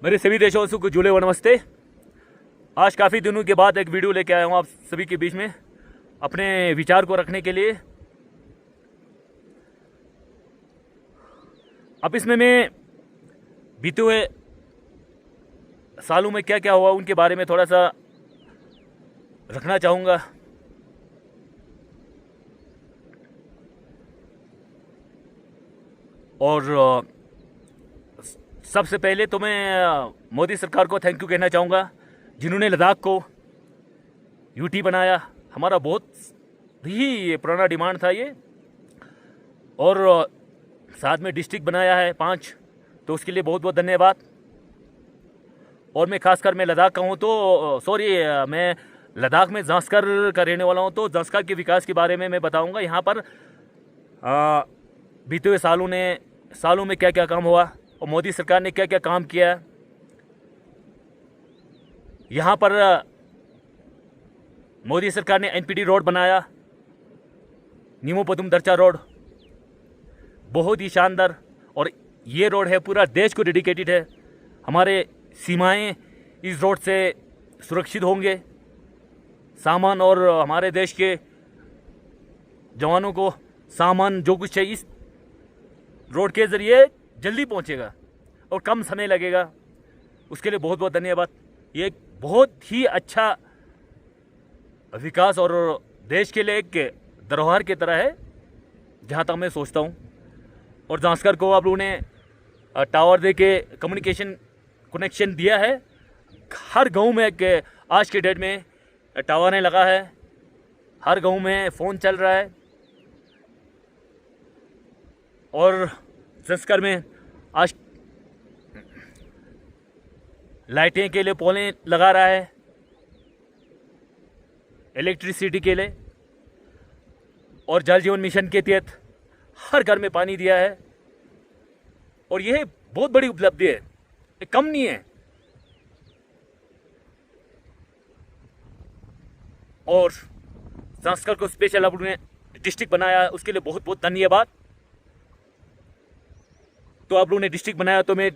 मेरे सभी देशवासियों को जुड़े हुए नमस्ते। आज काफ़ी दिनों के बाद एक वीडियो लेके आया हूँ आप सभी के बीच में अपने विचार को रखने के लिए। अब इसमें मैं बीते हुए सालों में क्या क्या हुआ उनके बारे में थोड़ा सा रखना चाहूँगा। और सबसे पहले तो मैं मोदी सरकार को थैंक यू कहना चाहूँगा जिन्होंने लद्दाख को यूटी बनाया। हमारा बहुत ही पुराना डिमांड था ये, और साथ में डिस्ट्रिक्ट बनाया है 5, तो उसके लिए बहुत बहुत धन्यवाद। और मैं खासकर मैं लद्दाख का हूँ तो मैं लद्दाख में ज़ांस्कर का रहने वाला हूँ, तो ज़ांस्कर के विकास के बारे में मैं बताऊँगा। यहाँ पर बीते हुए सालों में क्या क्या काम हुआ और मोदी सरकार ने क्या क्या काम किया। यहाँ पर मोदी सरकार ने एनपीटी रोड बनाया, नीमू दर्चा रोड, बहुत ही शानदार। और ये रोड है पूरा देश को डेडिकेटेड है। हमारे सीमाएं इस रोड से सुरक्षित होंगे, सामान और हमारे देश के जवानों को सामान जो कुछ है इस रोड के ज़रिए जल्दी पहुंचेगा और कम समय लगेगा। उसके लिए बहुत बहुत धन्यवाद। ये एक बहुत ही अच्छा विकास और देश के लिए एक धरोहर की तरह है जहाँ तक मैं सोचता हूँ। और ज़ांस्कर को आप लोगों ने टावर दे के कम्युनिकेशन कनेक्शन दिया है। हर गांव में आज के डेट में टावर ने लगा है, हर गांव में फ़ोन चल रहा है। और ज़ांस्कर में आज लाइटें के लिए पोलें लगा रहा है, इलेक्ट्रिसिटी के लिए। और जल जीवन मिशन के तहत हर घर में पानी दिया है। और यह बहुत बड़ी उपलब्धि है, ये कम नहीं है। और ज़ांस्कर को स्पेशल आप लोगों ने डिस्ट्रिक्ट बनाया, उसके लिए बहुत बहुत धन्यवाद। तो आप लोगों ने डिस्ट्रिक्ट बनाया तो मैं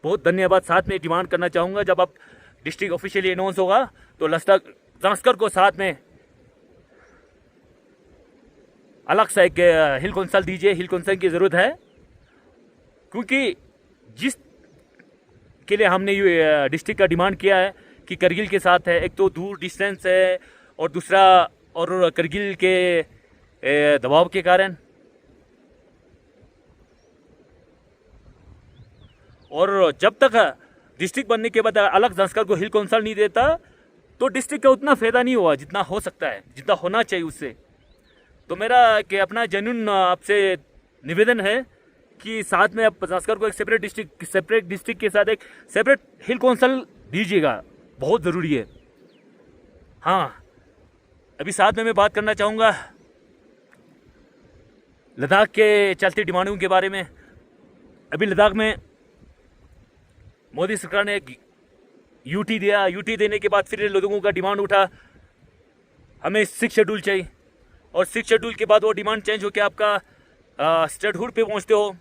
बहुत धन्यवाद साथ में डिमांड करना चाहूँगा, जब आप डिस्ट्रिक्ट ऑफिशियली अनाउंस होगा तो ज़ांस्कर को साथ में अलग से एक हिल कौंसल दीजिए। हिल कौंसल की ज़रूरत है, क्योंकि जिस के लिए हमने ये डिस्ट्रिक्ट का डिमांड किया है कि करगिल के साथ है, एक तो दूर डिस्टेंस है और दूसरा और करगिल के दबाव के कारण। और जब तक डिस्ट्रिक्ट बनने के बाद अलग ज़ांस्कर को हिल कौंसल नहीं देता तो डिस्ट्रिक्ट का उतना फ़ायदा नहीं हुआ जितना हो सकता है, जितना होना चाहिए उससे। तो मेरा कि अपना जेन्युइन आपसे निवेदन है कि साथ में आप ज़ांस्कर को एक सेपरेट डिस्ट्रिक्ट के साथ एक सेपरेट हिल कौंसल दीजिएगा, बहुत ज़रूरी है। हाँ, अभी साथ में मैं बात करना चाहूँगा लद्दाख के चलती डिमांडों के बारे में। अभी लद्दाख में मोदी सरकार ने एक यूटी दिया। यूटी देने के बाद फिर लोगों का डिमांड उठा हमें 6 शेड्यूल चाहिए, और 6 शेड्यूल के बाद वो डिमांड चेंज होकर आपका स्टेटहुड पे पहुंचते हो।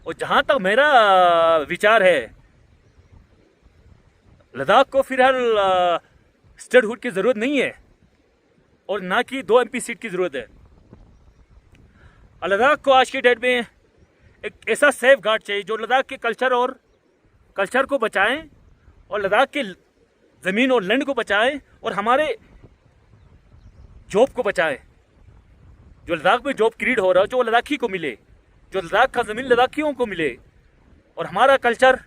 और जहां तक मेरा विचार है, लद्दाख को फिलहाल स्टेटहुड की ज़रूरत नहीं है और ना कि 2 MP सीट की ज़रूरत है। लद्दाख को आज की डेट में एक ऐसा सेफ गार्ड चाहिए जो लद्दाख के कल्चर को बचाएं और लद्दाख के ज़मीन और लैंड को बचाएं और हमारे जॉब को बचाएं। जो लद्दाख में जॉब क्रिएट हो रहा है जो लद्दाखी को मिले, जो लद्दाख का ज़मीन लद्दाखियों को मिले और हमारा कल्चर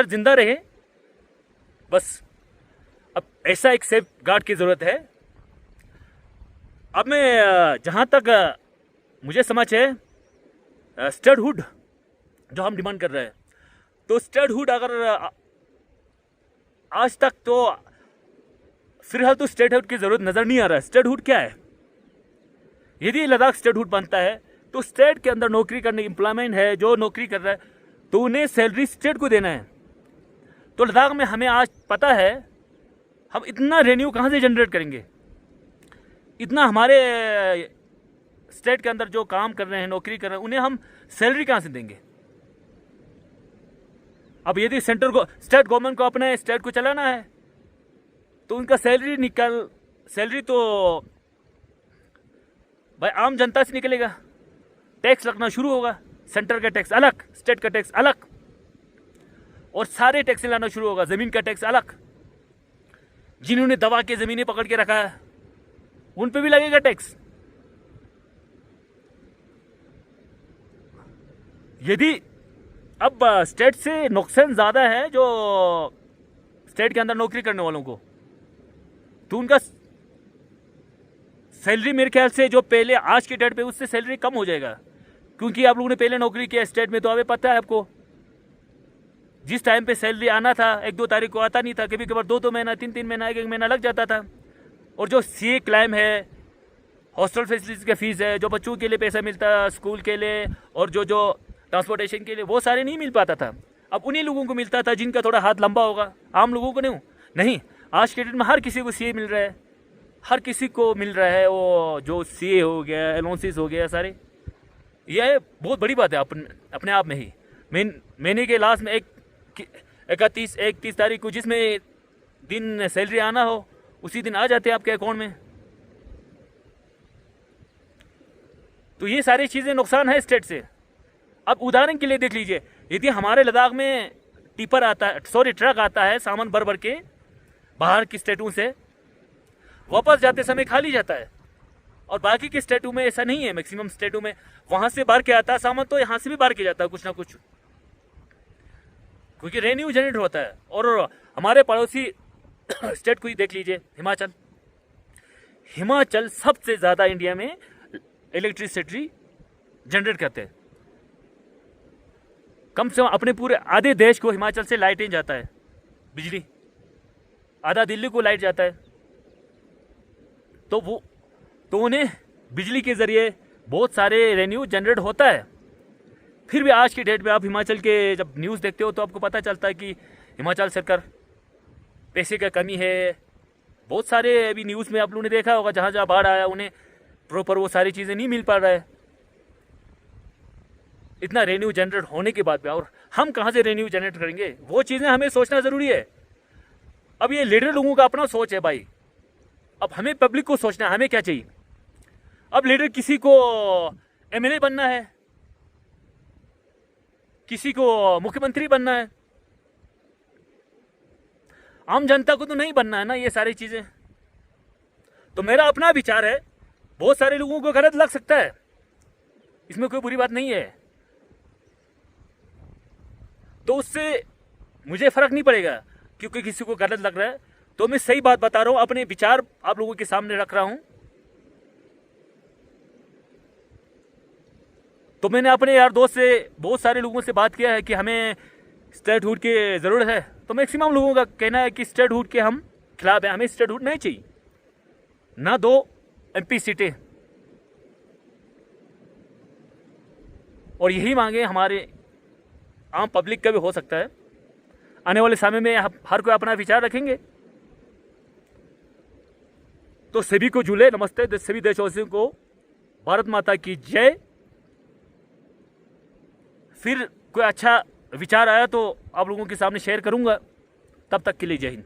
जिंदा रहे। बस अब ऐसा एक सेफ गार्ड की ज़रूरत है। अब मैं जहाँ तक मुझे समझ है स्टेटहुड जो हम डिमांड कर रहे हैं, तो स्टेटहुड अगर आज तक तो फिलहाल तो स्टेटहुड की ज़रूरत नज़र नहीं आ रहा है। स्टेटहुड क्या है? यदि लद्दाख स्टेटहुड बनता है तो स्टेट के अंदर नौकरी करने एम्प्लॉयमेंट है, जो नौकरी कर रहा है तो उन्हें सैलरी स्टेट को देना है। तो लद्दाख में हमें आज पता है हम इतना रेवेन्यू कहाँ से जनरेट करेंगे, इतना हमारे स्टेट के अंदर जो काम कर रहे हैं, नौकरी कर रहे हैं, उन्हें हम सैलरी कहाँ से देंगे? अब यदि सेंटर को, स्टेट गवर्नमेंट को अपने स्टेट को चलाना है तो उनका सैलरी तो भाई आम जनता से निकलेगा। टैक्स लगना शुरू होगा, सेंटर का टैक्स अलग, स्टेट का टैक्स अलग, और सारे टैक्स लाना शुरू होगा। ज़मीन का टैक्स अलग, जिन्होंने दबा के ज़मीनें पकड़ के रखा है उन पे भी लगेगा टैक्स। यदि अब स्टेट से नुकसान ज़्यादा है जो स्टेट के अंदर नौकरी करने वालों को, तो उनका सैलरी मेरे ख्याल से जो पहले आज के डेट पे उससे सैलरी कम हो जाएगा, क्योंकि आप लोगों ने पहले नौकरी किया स्टेट में, तो हमें पता है आपको जिस टाइम पे सैलरी आना था 1-2 तारीख को आता नहीं था, कभी कभार 2-2 महीना, 3-3 महीना, 1-1 महीना लग जाता था। और जो सीए क्लाइम है, हॉस्टल फैसिलिटीज़ का फीस है, जो बच्चों के लिए पैसा मिलता है स्कूल के लिए और जो ट्रांसपोर्टेशन के लिए, वो सारे नहीं मिल पाता था। अब उन्हीं लोगों को मिलता था जिनका थोड़ा हाथ लंबा होगा, आम लोगों को नहीं। आज के डेट में हर किसी को सीए मिल रहा है, हर किसी को मिल रहा है वो जो सीए हो गया, अलाउंसेस हो गया, सारे। यह बहुत बड़ी बात है अपने आप में ही। महीने के लास्ट में 31 तारीख को जिसमें दिन सैलरी आना हो उसी दिन आ जाते हैं आपके अकाउंट में। तो ये सारी चीज़ें नुकसान है स्टेट से। अब उदाहरण के लिए देख लीजिए, यदि हमारे लद्दाख में ट्रक आता है सामान भर भर के बाहर की स्टेटों से, वापस जाते समय खाली जाता है, और बाकी के स्टेटों में ऐसा नहीं है। मैक्सिमम स्टेटों में वहाँ से भर के आता है सामान, तो यहाँ से भी भर के जाता है कुछ ना कुछ, क्योंकि रेवेन्यू जनरेट होता है। और हमारे पड़ोसी स्टेट को ही देख लीजिए, हिमाचल सबसे ज़्यादा इंडिया में इलेक्ट्रिसिटी जनरेट करते हैं। कम से कम अपने पूरे आधे देश को हिमाचल से लाइटें जाता है, बिजली, आधा दिल्ली को लाइट जाता है। तो उन्हें बिजली के ज़रिए बहुत सारे रेवेन्यू जनरेट होता है। फिर भी आज की डेट में आप हिमाचल के जब न्यूज़ देखते हो तो आपको पता चलता है कि हिमाचल सरकार पैसे का कमी है। बहुत सारे अभी न्यूज़ में आप लोगों ने देखा होगा, जहाँ जहाँ बाढ़ आया उन्हें प्रॉपर वो सारी चीज़ें नहीं मिल पा रहा है, इतना रेवेन्यू जनरेट होने के बाद भी। और हम कहाँ से रेवेन्यू जनरेट करेंगे, वो चीज़ें हमें सोचना ज़रूरी है। अब ये लीडर लोगों का अपना सोच है भाई, अब हमें पब्लिक को सोचना है हमें क्या चाहिए। अब लीडर किसी को एमएलए बनना है, किसी को मुख्यमंत्री बनना है, आम जनता को तो नहीं बनना है ना ये सारी चीज़ें। तो मेरा अपना विचार है, बहुत सारे लोगों को गलत लग सकता है, इसमें कोई बुरी बात नहीं है, तो उससे मुझे फ़र्क नहीं पड़ेगा, क्योंकि किसी को गलत लग रहा है तो मैं सही बात बता रहा हूँ, अपने विचार आप लोगों के सामने रख रहा हूँ। तो मैंने अपने यार दोस्त से, बहुत सारे लोगों से बात किया है कि हमें स्टेटहुड की ज़रूरत है, तो मैक्सिमम लोगों का कहना है कि स्टेटहुड के हम खिलाफ हैं, हमें स्टेटहुड नहीं चाहिए, ना 2 MP सीटें। और यही मांगे हमारे आम पब्लिक का भी हो सकता है। आने वाले समय में हर कोई अपना विचार रखेंगे। तो सभी को झूले नमस्ते, सभी देशवासियों को भारत माता की जय। फिर कोई अच्छा विचार आया तो आप लोगों के सामने शेयर करूंगा। तब तक के लिए जय हिंद।